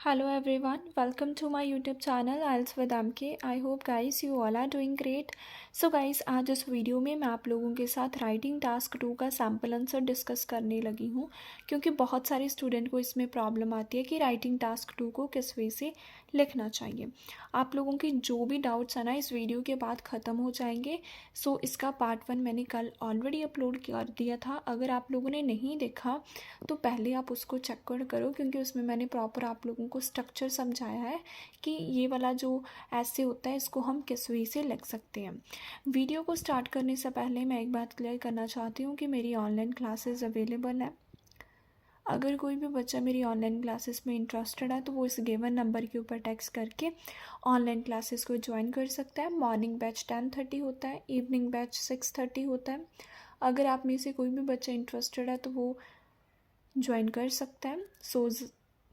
Hello everyone, welcome to my YouTube channel IELTS with MK. I hope guys you all are doing great. So guys आज इस video में मैं आप लोगों के साथ राइटिंग टास्क 2 का सैम्पल आंसर डिस्कस करने लगी हूँ क्योंकि बहुत सारे स्टूडेंट को इसमें प्रॉब्लम आती है कि राइटिंग टास्क 2 को किस वे से लिखना चाहिए। आप लोगों की जो भी डाउट्स है ना इस वीडियो के बाद ख़त्म हो जाएंगे। सो इसका पार्ट 1 मैंने कल ऑलरेडी अपलोड कर दिया था। अगर आप लोगों ने नहीं देखा तो पहले आप उसको चेक करो क्योंकि उसमें मैंने प्रॉपर आप लोगों को स्ट्रक्चर समझाया है कि ये वाला जो ऐसे होता है इसको हम किस वे से लिख सकते हैं। वीडियो को स्टार्ट करने से पहले मैं एक बात क्लियर करना चाहती हूँ कि मेरी ऑनलाइन क्लासेस अवेलेबल है। अगर कोई भी बच्चा मेरी ऑनलाइन क्लासेस में इंटरेस्टेड है तो वो इस गिवन नंबर के ऊपर टेक्स्ट करके ऑनलाइन क्लासेस को ज्वाइन कर सकता है। मॉर्निंग बैच 10:30 होता है, इवनिंग बैच 6:30 होता है। अगर आप में से कोई भी बच्चा इंटरेस्टेड है तो वो ज्वाइन कर सकता है।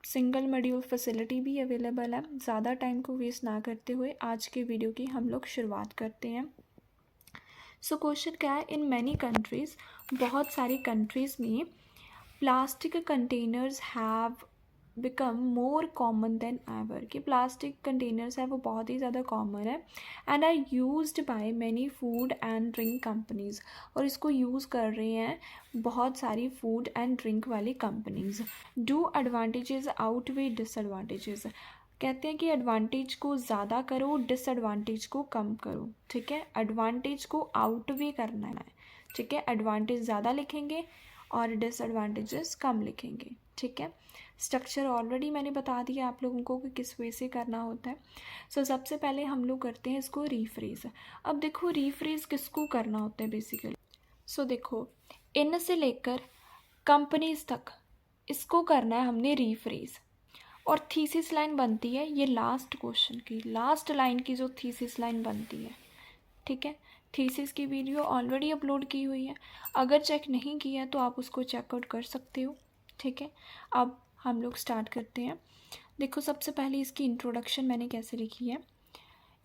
सिंगल मॉड्यूल फैसिलिटी भी अवेलेबल है। ज़्यादा टाइम को वेस्ट ना करते हुए आज के वीडियो की हम लोग शुरुआत करते हैं। क्वेश्चन क्या है, इन मैनी कंट्रीज़ बहुत सारी कंट्रीज़ में plastic containers have become more common than ever कि प्लास्टिक कंटेनर्स है वो बहुत ही ज़्यादा कॉमन है and are used by many food and drink companies और इसको यूज़ कर रहे हैं बहुत सारी फूड एंड ड्रिंक वाली companies. Do advantages outweigh disadvantages कहते हैं कि एडवांटेज को ज़्यादा करो, डिसएडवांटेज को कम करो। ठीक है, एडवांटेज को आउटवे करना है। ठीक है, एडवांटेज ज़्यादा लिखेंगे और डिसएडवांटेजेस कम लिखेंगे। ठीक है, स्ट्रक्चर ऑलरेडी मैंने बता दिया आप लोगों को कि किस वे से करना होता है। सबसे पहले हम लोग करते हैं इसको रीफ्रेज। अब देखो रीफ्रेज किसको करना होता है बेसिकली। देखो इन से लेकर कंपनीज तक इसको करना है हमने रीफ्रेज और थीसिस लाइन बनती है ये लास्ट क्वेश्चन की, लास्ट लाइन की जो थीसिस लाइन बनती है। ठीक है, थीसिस की वीडियो ऑलरेडी अपलोड की हुई है, अगर चेक नहीं किया तो आप उसको चेकआउट कर सकते हो। ठीक है, अब हम लोग स्टार्ट करते हैं। देखो सबसे पहले इसकी इंट्रोडक्शन मैंने कैसे लिखी है।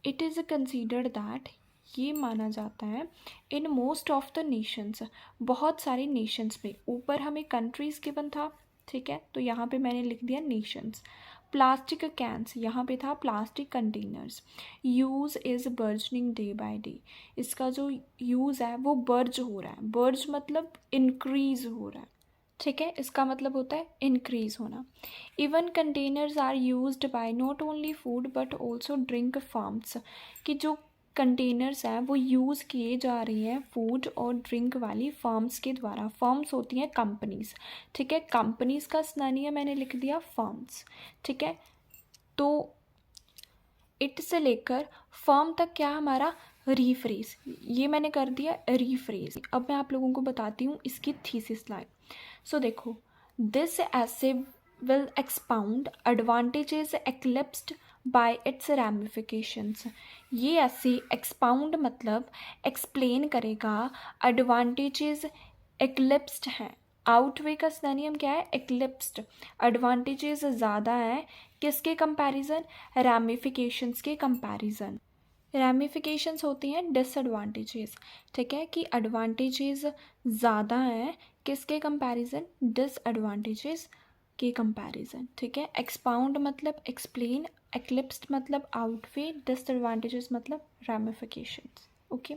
इट इज़ कंसीडर्ड दैट ये माना जाता है in most of the Nations बहुत सारे नेशंस में, ऊपर हमें कंट्रीज़ गिवन था। ठीक है, तो यहाँ पे मैंने लिख दिया नेशंस। प्लास्टिक कैंस यहाँ पे था plastic containers. Use is burgeoning day by day, इसका जो यूज़ है वो बर्ज हो रहा है। बर्ज मतलब इंक्रीज़ हो रहा है। ठीक है, इसका मतलब होता है इंक्रीज़ होना। Even containers are used by not only food but also drink farms कि जो कंटेनर्स हैं वो यूज़ किए जा रही हैं फूड और ड्रिंक वाली फर्म्स के द्वारा। फर्म्स होती हैं कंपनीज़। ठीक है, कंपनीज़ का सिनोनिम मैंने लिख दिया फर्म्स। ठीक है, तो इट से लेकर फर्म तक क्या हमारा रीफ्रेज, ये मैंने कर दिया रीफ्रेज। अब मैं आप लोगों को बताती हूँ इसकी थीसिस लाइन। देखो this essay will expound advantages eclipsed by its ramifications. ये ऐसे एक्सपाउंड मतलब एक्सप्लेन करेगा, एडवांटेजेस एक्लिप्स्ड हैं। आउटवे का सिनोनिम क्या है, एक्लिप्स्ड। एडवांटेजेस ज़्यादा हैं किसके कंपैरिजन, रैमिफिकेशंस के कंपैरिजन। रैमिफिकेशंस होती हैं डिसएडवांटेजेस। ठीक है, कि एडवांटेजेस ज़्यादा हैं किसके कंपैरिजन, डिसएडवांटेजेस के कंपैरिजन। ठीक है, एक्सपाउंड मतलब एक्सप्लेन, एक्लिप्स्ड मतलब आउटवे, डिसएडवांटेजेस मतलब रैमिफिकेशंस। ओके,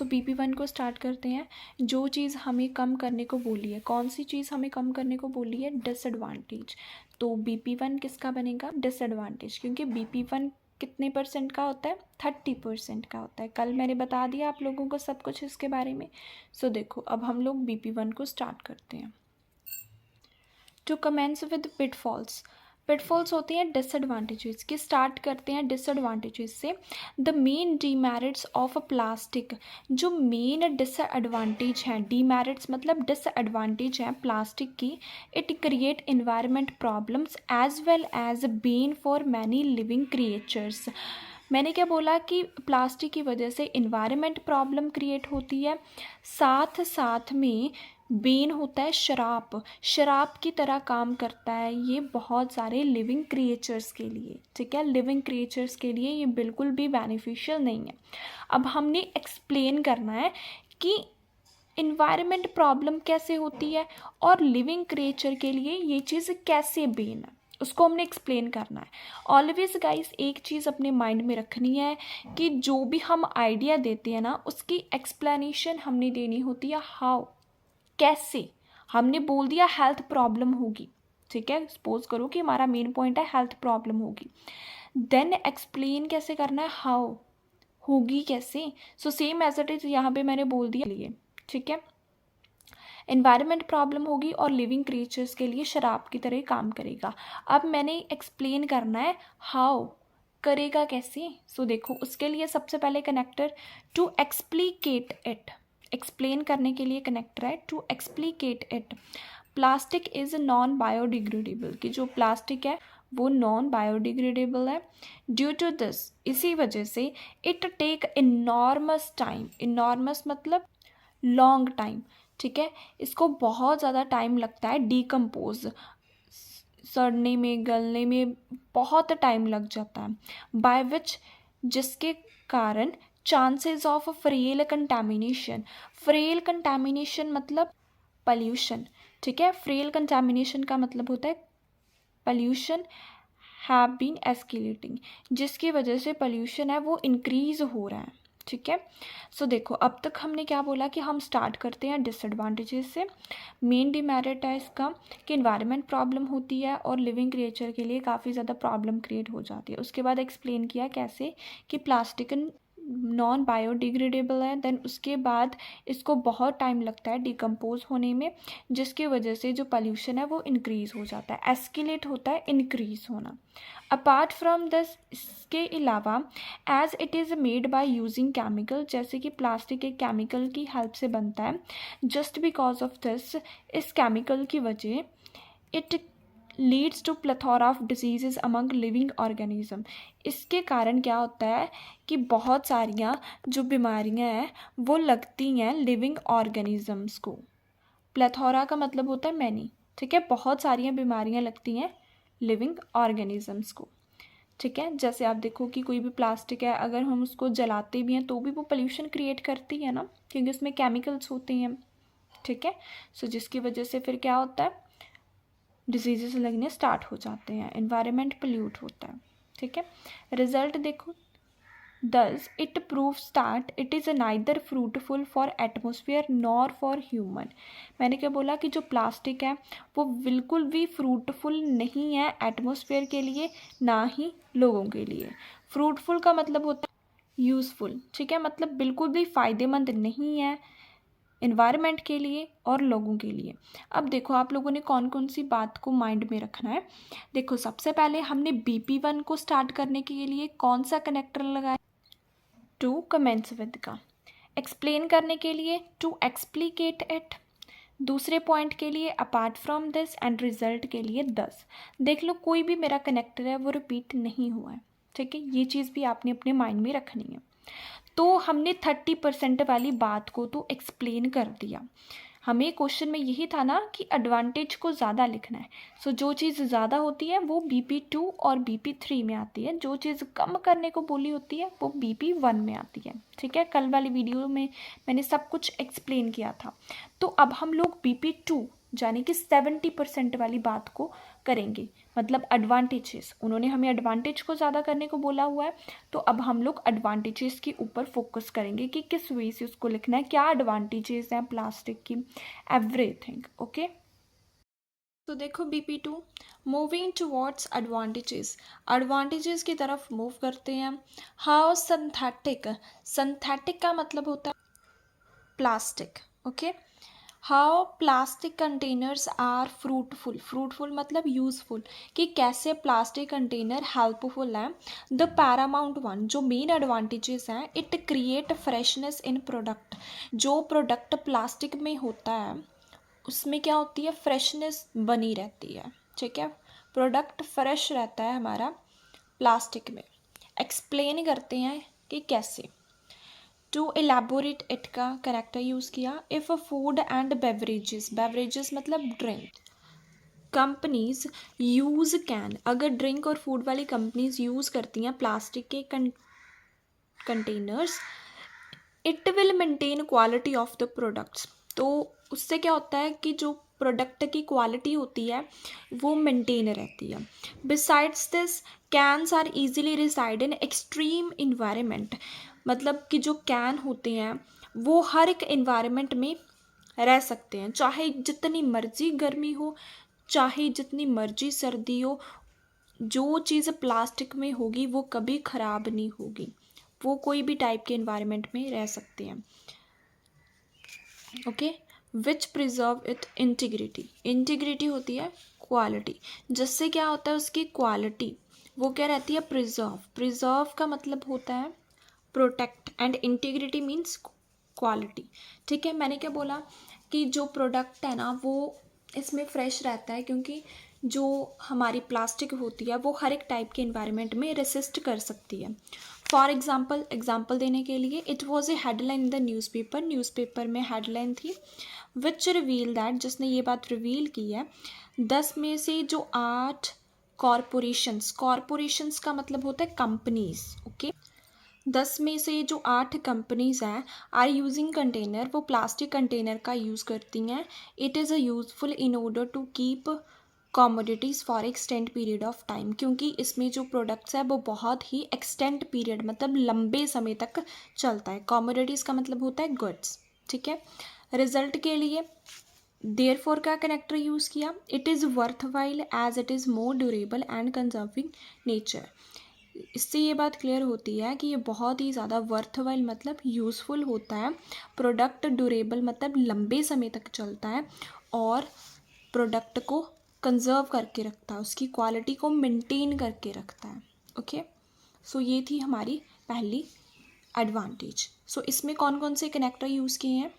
BP1 को स्टार्ट करते हैं। जो चीज़ हमें कम करने को बोली है, कौन सी चीज़ हमें कम करने को बोली है, डिसएडवांटेज। तो BP1 किसका बनेगा, डिसएडवांटेज, क्योंकि BP1 कितने परसेंट का होता है, 30% का होता है। कल मैंने बता दिया आप लोगों को सब कुछ इसके बारे में। देखो अब हम लोग BP1 को स्टार्ट करते हैं। To commence with pitfalls, pitfalls होती हैं डिसएडवांटेजेस की। स्टार्ट करते हैं डिसएडवांटेजेस से। The main demerits of plastic, जो मेन डिसएडवांटेज हैं, डीमेरिट्स मतलब डिसएडवांटेज हैं प्लास्टिक की। It create environment problems as well as bane for many living creatures. मैंने क्या बोला कि प्लास्टिक की वजह से इन्वायरमेंट प्रॉब्लम क्रिएट होती है, साथ साथ में बेन होता है शराब, शराब की तरह काम करता है ये बहुत सारे लिविंग क्रिएचर्स के लिए। ठीक है, लिविंग क्रिएचर्स के लिए ये बिल्कुल भी बेनिफिशियल नहीं है। अब हमने एक्सप्लेन करना है कि इन्वायरमेंट प्रॉब्लम कैसे होती है और लिविंग क्रिएचर के लिए ये चीज़ कैसे बेन है। उसको हमने एक्सप्लेन करना है। ऑलवेज गाइस एक चीज़ अपने माइंड में रखनी है कि जो भी हम आइडिया देते हैं ना, उसकी एक्सप्लेनेशन हमने देनी होती है। हाउ, कैसे। हमने बोल दिया हेल्थ प्रॉब्लम होगी, ठीक है, सपोज करो कि हमारा मेन पॉइंट है हेल्थ प्रॉब्लम होगी, देन एक्सप्लेन कैसे करना है, हाउ, होगी कैसे। So same as it is यहाँ पे मैंने बोल दिया लिए, ठीक है। एनवायरनमेंट प्रॉब्लम होगी और लिविंग क्रिएचर्स के लिए शराब की तरह काम करेगा। अब मैंने एक्सप्लेन करना है हाउ, करेगा कैसे। सो देखो उसके लिए सबसे पहले connector to explicate it, explain करने के लिए कनेक्टर है to explicate it. Plastic is non biodegradable, कि जो प्लास्टिक है वो नॉन बायोडिग्रेडेबल है। ड्यू टू दिस, इसी वजह से, it take enormous time, enormous मतलब लॉन्ग टाइम, ठीक है, इसको बहुत ज़्यादा टाइम लगता है डिकम्पोज, सड़ने में, गलने में बहुत टाइम लग जाता है। बाय विच, जिसके कारण chances of frail contamination, frail contamination मतलब पल्यूशन, ठीक है, फ्रेल कंटामिनेशन का मतलब होता है पल्यूशन, हैव बीन एस्केलेटिंग, जिसकी वजह से पल्यूशन है वो इंक्रीज हो रहा है, ठीक है। सो देखो अब तक हमने क्या बोला कि हम स्टार्ट करते हैं डिसएडवांटेजेस से। मेन डिमेरिट है इसका कि इन्वायरमेंट प्रॉब्लम होती है और लिविंग क्रिएचर के लिए काफ़ी ज़्यादा प्रॉब्लम क्रिएट हो जाती है। उसके बाद एक्सप्लेन किया कैसे कि प्लास्टिक नॉन बायोडिग्रेडेबल है, देन उसके बाद इसको बहुत टाइम लगता है डिकम्पोज होने में, जिसकी वजह से जो पॉल्यूशन है वो इंक्रीज़ हो जाता है, एस्केलेट होता है, इंक्रीज़ होना। अपार्ट फ्रॉम दिस, इसके अलावा, as it is made by using chemical, जैसे कि प्लास्टिक एक केमिकल की हेल्प से बनता है, जस्ट बिकॉज ऑफ दिस, इस केमिकल की वजह, it leads to plethora of diseases among living organism, इसके कारण क्या होता है कि बहुत सारियाँ जो बीमारियाँ हैं वो लगती हैं लिविंग ऑर्गेनिजम्स को। प्लेथोरा का मतलब होता है मैनी, ठीक है, बहुत सारियाँ बीमारियाँ लगती हैं लिविंग ऑर्गेनिजम्स को, ठीक है। जैसे आप देखो कि कोई भी प्लास्टिक है, अगर हम उसको जलाते भी हैं तो भी वो पोल्यूशन क्रिएट करती है ना, क्योंकि उसमें केमिकल्स होते हैं, ठीक है। सो जिसकी वजह से फिर क्या होता है, डिजीजेस लगने स्टार्ट हो जाते हैं, एनवायरनमेंट पोल्यूट होता है, ठीक है। रिजल्ट देखो, thus it proves that it is neither fruitful for atmosphere nor for human। मैंने क्या बोला कि जो प्लास्टिक है वो बिल्कुल भी फ्रूटफुल नहीं है एटमॉस्फेयर के लिए, ना ही लोगों के लिए। फ्रूटफुल का मतलब होता है यूज़फुल, ठीक है, मतलब बिल्कुल भी फ़ायदेमंद नहीं है इन्वायरमेंट के लिए और लोगों के लिए। अब देखो आप लोगों ने कौन कौन सी बात को माइंड में रखना है। देखो सबसे पहले हमने BP1 को स्टार्ट करने के लिए कौन सा कनेक्टर लगाया, टू कमेंस विद का। एक्सप्लेन करने के लिए टू एक्सप्लिकेट इट। दूसरे पॉइंट के लिए apart from this, and result के लिए 10। देख लो कोई भी मेरा कनेक्टर है वो रिपीट नहीं हुआ है, ठीक है, ये चीज़ भी आपने अपने माइंड में रखनी है। तो हमने 30% वाली बात को तो एक्सप्लेन कर दिया। हमें क्वेश्चन में यही था ना कि एडवांटेज को ज़्यादा लिखना है। सो जो चीज़ ज़्यादा होती है वो BP2 और BP3 में आती है, जो चीज़ कम करने को बोली होती है वो BP1 में आती है, ठीक है। कल वाली वीडियो में मैंने सब कुछ एक्सप्लेन किया था। तो अब हम लोग BP2 यानी कि 70% वाली बात को करेंगे, मतलब एडवांटेजेस, उन्होंने हमें एडवांटेज को ज़्यादा करने को बोला हुआ है, तो अब हम लोग एडवांटेजेस के ऊपर फोकस करेंगे कि किस वे से उसको लिखना है, क्या एडवांटेजेस हैं प्लास्टिक की, एवरीथिंग, ओके। तो देखो BP2, moving towards advantages, advantages की तरफ मूव करते हैं। हाउ सिंथेटिक, सिंथेटिक का मतलब होता है plastic, okay. How plastic containers are fruitful, fruitful मतलब यूज़फुल, कि कैसे प्लास्टिक कंटेनर हेल्पफुल है। द पैरामाउंट वन, जो मेन एडवांटेजेस हैं, it create freshness in product, जो प्रोडक्ट प्लास्टिक में होता है उसमें क्या होती है, फ्रेशनेस बनी रहती है, ठीक है, प्रोडक्ट फ्रेश रहता है हमारा प्लास्टिक में। एक्सप्लेन करते हैं कि कैसे। टू एलैबोरेट इट का करेक्टर यूज़ किया। If food and beverages, beverages मतलब ड्रिंक, कंपनीज यूज़ कैन, अगर ड्रिंक और फूड वाली कंपनीज यूज़ करती हैं प्लास्टिक के containers, it will maintain quality of the products, तो उससे क्या होता है कि जो प्रोडक्ट की क्वालिटी होती है वो मेंटेन रहती है। Besides this cans are easily reside in extreme environment, मतलब कि जो कैन होते हैं वो हर एक इन्वायरमेंट में रह सकते हैं, चाहे जितनी मर्जी गर्मी हो, चाहे जितनी मर्जी सर्दी हो। जो चीज़ प्लास्टिक में होगी वो कभी ख़राब नहीं होगी, वो कोई भी टाइप के इन्वायरमेंट में रह सकते हैं। Okay, which preserve it integrity, integrity होती है क्वालिटी, जिससे क्या होता है उसकी क्वालिटी वो क्या रहती है, प्रिजर्व। प्रिजर्व का मतलब होता है protect and integrity means quality. ठीक है, मैंने क्या बोला कि जो प्रोडक्ट है ना वो इसमें फ्रेश रहता है, क्योंकि जो हमारी प्लास्टिक होती है वो हर एक टाइप के इन्वायरमेंट में रेसिस्ट कर सकती है। फॉर एग्जाम्पल देने के लिए, it was a headline in the newspaper में हेडलाइन थी विच रिवील दैट, जिसने ये बात रिवील की है 10 में से जो 8 कॉरपोरेशंस का मतलब होता है कंपनीज। ओके, 10 में से जो 8 कंपनीज हैं आर यूजिंग कंटेनर, वो प्लास्टिक कंटेनर का यूज़ करती हैं। It is a useful in order to keep commodities for extend period of time, क्योंकि इसमें जो प्रोडक्ट्स है वो बहुत ही एक्सटेंड पीरियड मतलब लंबे समय तक चलता है। कॉमोडिटीज़ का मतलब होता है गुड्स। ठीक है, रिजल्ट के लिए देयरफॉर का कनेक्टर यूज़ किया। It is worth while as it is more durable and conserving nature. इससे ये बात क्लियर होती है कि ये बहुत ही ज़्यादा वर्थवाइल मतलब यूज़फुल होता है। प्रोडक्ट ड्यूरेबल मतलब लंबे समय तक चलता है, और प्रोडक्ट को कंजर्व करके रखता है, उसकी क्वालिटी को मेंटेन करके रखता है। ओके, सो ये थी हमारी पहली एडवांटेज। सो इसमें कौन कौन से कनेक्टर यूज़ किए हैं?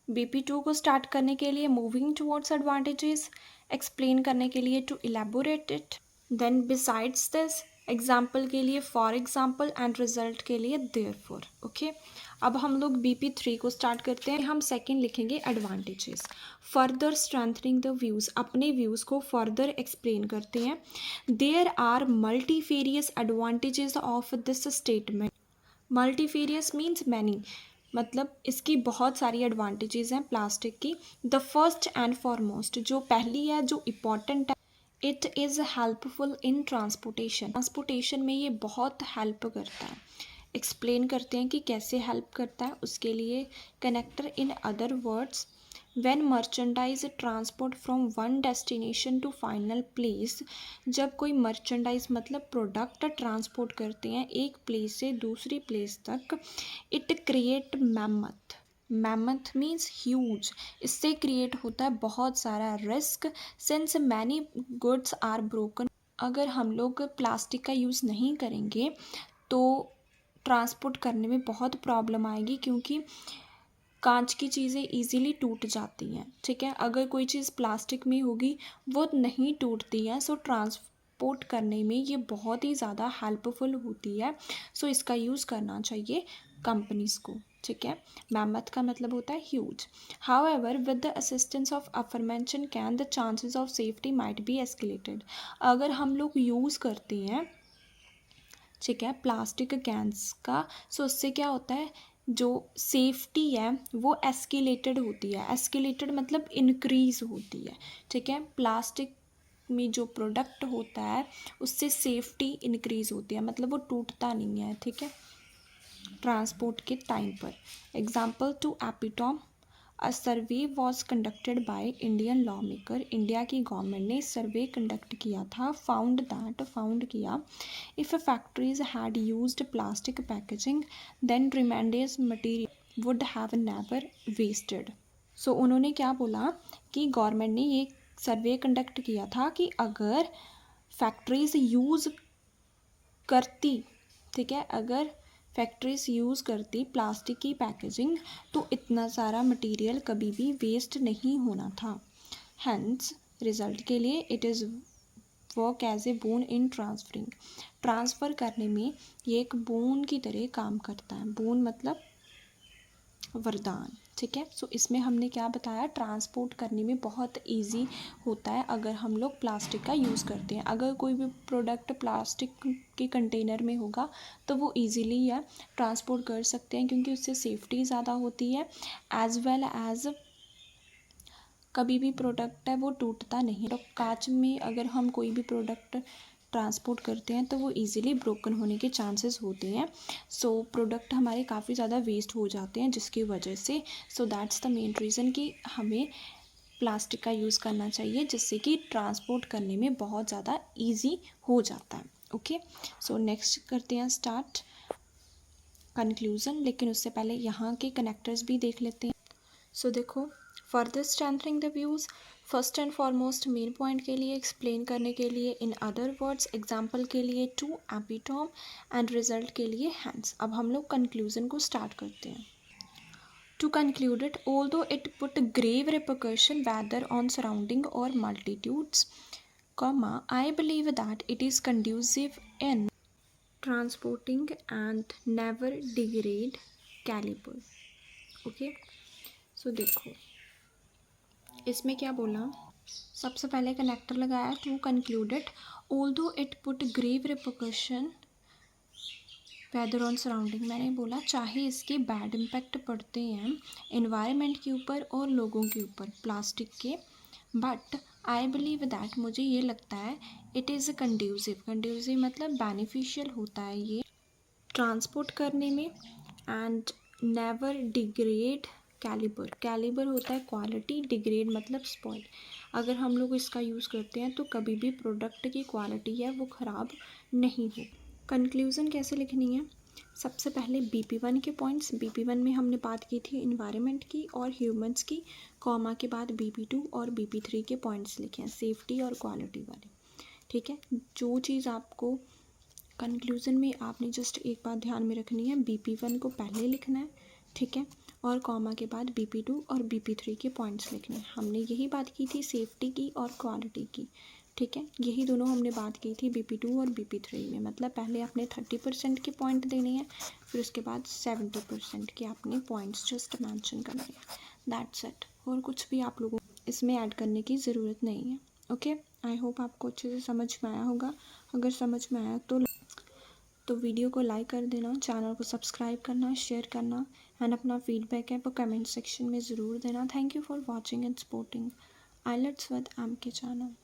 BP2 को स्टार्ट करने के लिए मूविंग टुवर्ड्स एडवांटेजेस, एक्सप्लेन करने के लिए to elaborate it, then besides this, example के लिए फॉर एग्जाम्पल, एंड रिजल्ट के लिए देयरफॉर। ओके, अब हम लोग BP3 को स्टार्ट करते हैं। हम सेकंड लिखेंगे advantages. Further strengthening the views, अपने व्यूज़ को फर्दर एक्सप्लेन करते हैं। There are multifarious advantages of this statement. Multifarious means many, मतलब इसकी बहुत सारी एडवांटेजेस हैं प्लास्टिक की। द फर्स्ट एंड फॉरमोस्ट, जो पहली है जो इम्पॉर्टेंट है, it is helpful in transportation में ये बहुत हेल्प करता है। एक्सप्लेन करते हैं कि कैसे हेल्प करता है, उसके लिए connector in other words, when merchandise transport from one destination to final place, जब कोई मर्चेंडाइज मतलब प्रोडक्ट ट्रांसपोर्ट करते हैं एक प्लेस से दूसरी प्लेस तक, it create mammoth means huge, इससे क्रिएट होता है बहुत सारा risk, since many goods are broken. अगर हम लोग प्लास्टिक का यूज़ नहीं करेंगे तो ट्रांसपोर्ट करने में बहुत प्रॉब्लम आएगी, क्योंकि कांच की चीज़ें इजीली टूट जाती हैं। ठीक है, अगर कोई चीज़ प्लास्टिक में होगी वो नहीं टूटती है, सो ट्रांसपोर्ट करने में ये बहुत ही ज़्यादा हेल्पफुल होती है। सो इसका यूज़ करना चाहिए कंपनीज़ को। ठीक है, मैमथ का मतलब होता है huge. However with the assistance of affirmation can the chances of safety might be escalated, अगर हम लोग यूज़ करते हैं ठीक है प्लास्टिक कैंस का, सो उससे क्या होता है जो सेफ्टी है वो एस्केलेटेड होती है। एस्केलेटेड मतलब इंक्रीज़ होती है। ठीक है, प्लास्टिक में जो प्रोडक्ट होता है उससे सेफ्टी इंक्रीज़ होती है, मतलब वो टूटता नहीं है। ठीक है, ट्रांसपोर्ट के टाइम पर। Example to epitome, a survey was conducted by Indian law maker, India की गवर्नमेंट ने सर्वे कंडक्ट किया था। फाउंड किया if factories had used plastic packaging then remainders material would have never wasted. So उन्होंने क्या बोला कि गवर्नमेंट ने ये सर्वे कंडक्ट किया था कि अगर फैक्ट्रीज यूज़ करती, ठीक है, अगर फैक्ट्रीज यूज़ करती प्लास्टिक की पैकेजिंग तो इतना सारा मटेरियल कभी भी वेस्ट नहीं होना था। हैंस रिजल्ट के लिए it is work as a boon in transferring, transfer करने में ये एक बोन की तरह काम करता है। बोन मतलब वरदान। ठीक है, सो इसमें हमने क्या बताया, ट्रांसपोर्ट करने में बहुत इजी होता है अगर हम लोग प्लास्टिक का यूज़ करते हैं। अगर कोई भी प्रोडक्ट प्लास्टिक के कंटेनर में होगा तो वो इजीली या ट्रांसपोर्ट कर सकते हैं, क्योंकि उससे सेफ्टी ज़्यादा होती है एज वेल एज कभी भी प्रोडक्ट है वो टूटता नहीं। तो कांच में अगर हम कोई भी प्रोडक्ट ट्रांसपोर्ट करते हैं तो वो इजीली ब्रोकन होने के चांसेस होते हैं। सो प्रोडक्ट हमारे काफ़ी ज़्यादा वेस्ट हो जाते हैं जिसकी वजह से। So that's the main reason कि हमें प्लास्टिक का यूज़ करना चाहिए, जिससे कि ट्रांसपोर्ट करने में बहुत ज़्यादा ईजी हो जाता है। ओके, सो नेक्स्ट करते हैं स्टार्ट कंक्लूज़न। लेकिन उससे पहले यहाँ के कनेक्टर्स भी देख लेते हैं। सो देखो, further strengthening the views, first and foremost main point के लिए एक्सप्लेन करने के लिए, इन अदर वर्ड्स एग्जाम्पल के लिए टू एपिटोम एंड रिजल्ट के लिए हैंड्स। अब हम लोग कंक्लूज़न को स्टार्ट करते हैं। To conclude it, although it put grave repercussion whether on surrounding or multitudes, I believe that it is conducive in transporting and never degrade caliber. Okay, so देखो इसमें क्या बोला, सबसे पहले कनेक्टर लगाया to concluded, although it put grave repercussion whether on surrounding. मैंने बोला चाहे इसके बैड इम्पैक्ट पड़ते हैं एनवायरनमेंट के ऊपर और लोगों के ऊपर प्लास्टिक के, बट आई बिलीव दैट, मुझे ये लगता है, इट इज़ कंड्यूसिव। कंड्यूसिव मतलब बेनिफिशियल होता है ये ट्रांसपोर्ट करने में, and never degrade calibre. Calibre होता है क्वालिटी, डिग्रेड मतलब स्पॉइल। अगर हम लोग इसका यूज़ करते हैं तो कभी भी प्रोडक्ट की क्वालिटी है वो ख़राब नहीं हो। कंक्लूज़न कैसे लिखनी है, सबसे पहले BP1 के पॉइंट्स, BP1 में हमने बात की थी इन्वायरमेंट की और ह्यूमंस की, कॉमा के बाद BP2 और BP3 के पॉइंट्स लिखे हैं सेफ्टी और क्वालिटी वाले। ठीक है, जो चीज़ आपको कंक्लूज़न में आपने जस्ट एक बात ध्यान में रखनी है, BP1 को पहले लिखना है, ठीक है, और कॉमा के बाद BP2 और BP3 के पॉइंट्स लिखने हैं। हमने यही बात की थी सेफ्टी की और क्वालिटी की, ठीक है, यही दोनों हमने बात की थी BP2 और BP3 में। मतलब पहले आपने 30% के पॉइंट देने हैं, फिर उसके बाद 70% के आपने पॉइंट्स जस्ट मेंशन करने हैं। दैट्स इट, और कुछ भी आप लोगों को इसमें ऐड करने की ज़रूरत नहीं है। ओके, आई होप आपको अच्छे से समझ में आया होगा। अगर समझ में आया तो वीडियो को लाइक कर देना, चैनल को सब्सक्राइब करना, शेयर करना, एंड अपना फीडबैक है वो कमेंट सेक्शन में ज़रूर देना। Thank you for watching and supporting IELTS with MK channel.